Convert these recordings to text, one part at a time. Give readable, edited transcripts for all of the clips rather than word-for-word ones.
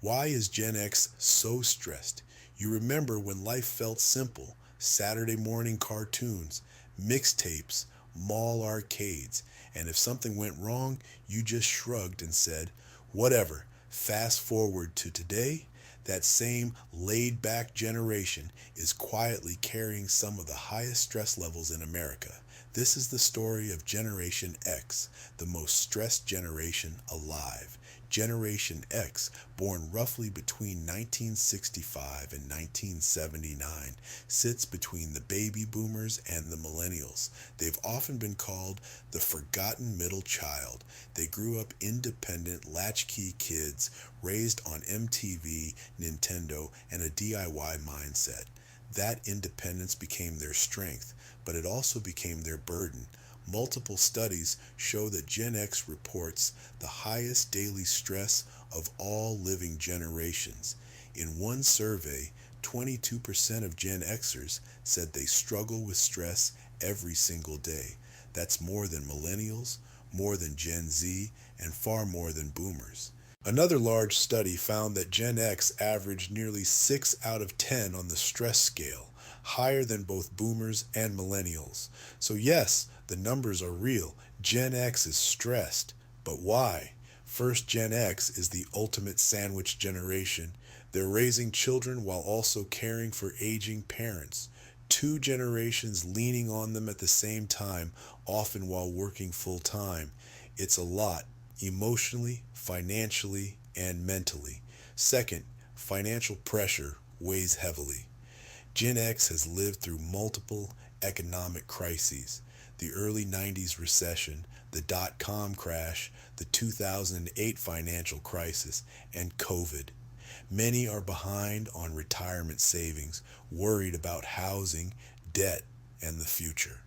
Why is Gen X so stressed? You remember when life felt simple: Saturday morning cartoons, mixtapes, mall arcades, and if something went wrong, you just shrugged and said, whatever. Fast forward to today, that same laid back generation is quietly carrying some of the highest stress levels in America. This is the story of Generation X, the most stressed generation alive. Generation X, born roughly between 1965 and 1979, sits between the baby boomers and the millennials. They've often been called the forgotten middle child. They grew up independent, latchkey kids raised on MTV, Nintendo, and a DIY mindset. That independence became their strength, but it also became their burden. Multiple studies show that Gen X reports the highest daily stress of all living generations. In one survey, 22% of Gen Xers said they struggle with stress every single day. That's more than millennials, more than Gen Z, and far more than boomers. Another large study found that Gen X averaged nearly 6 out of 10 on the stress scale, higher than both boomers and millennials. So, yes, the numbers are real. Gen X is stressed. But why? First, Gen X is the ultimate sandwich generation. They're raising children while also caring for aging parents. Two generations leaning on them at the same time, often while working full time. It's a lot, emotionally, financially, and mentally. Second, financial pressure weighs heavily. Gen X has lived through multiple economic crises: the early 90s recession, the dot com crash, the 2008 financial crisis, and COVID. Many are behind on retirement savings, worried about housing, debt, and the future.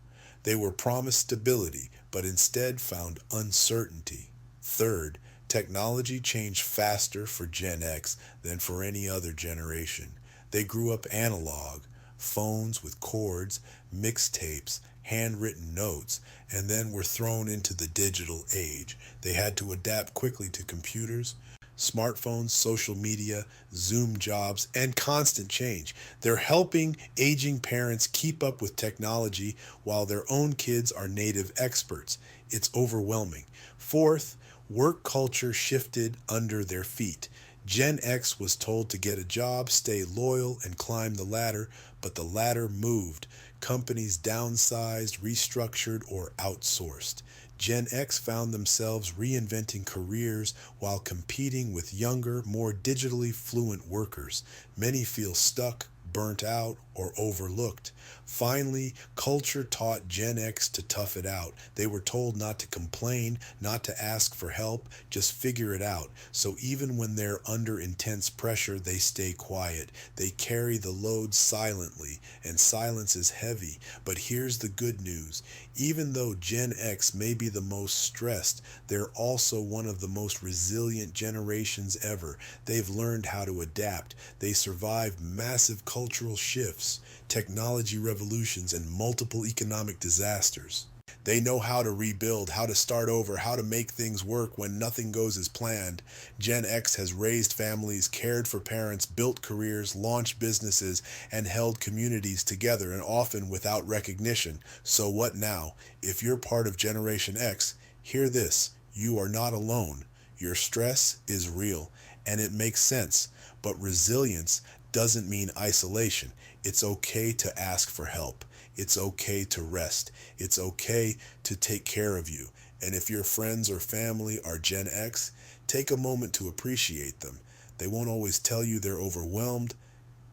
They were promised stability, but instead found uncertainty. Third, technology changed faster for Gen X than for any other generation. They grew up analog: phones with cords, mixtapes, handwritten notes, and then were thrown into the digital age. They had to adapt quickly to computers, smartphones, social media, Zoom jobs, and constant change. They're helping aging parents keep up with technology while their own kids are native experts. It's overwhelming. Fourth, work culture shifted under their feet. Gen X was told to get a job, stay loyal, and climb the ladder, but the ladder moved. Companies downsized, restructured, or outsourced. Gen X found themselves reinventing careers while competing with younger, more digitally fluent workers. Many feel stuck, burnt out, or overlooked. Finally, culture taught Gen X to tough it out. They were told not to complain, not to ask for help, just figure it out. So even when they're under intense pressure, they stay quiet. They carry the load silently, and silence is heavy. But here's the good news: even though Gen X may be the most stressed, they're also one of the most resilient generations ever. They've learned how to adapt. They survived massive cultural shifts, technology revolutions, and multiple economic disasters. They know how to rebuild, how to start over, how to make things work when nothing goes as planned. Gen X has raised families, cared for parents, built careers, launched businesses, and held communities together, and often without recognition. So what now? If you're part of Generation X, hear this: you are not alone. Your stress is real, and it makes sense. But resilience doesn't mean isolation. It's okay to ask for help. It's okay to rest. It's okay to take care of you. And if your friends or family are Gen X, take a moment to appreciate them. They won't always tell you they're overwhelmed,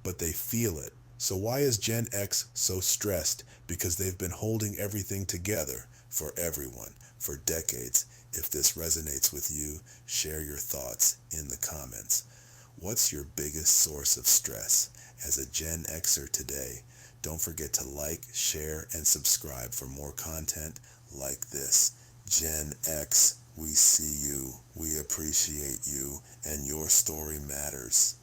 but they feel it. So why is Gen X so stressed? Because they've been holding everything together for everyone for decades. If this resonates with you, share your thoughts in the comments. What's your biggest source of stress as a Gen Xer today? Don't forget to like, share, and subscribe for more content like this. Gen X, we see you, we appreciate you, and your story matters.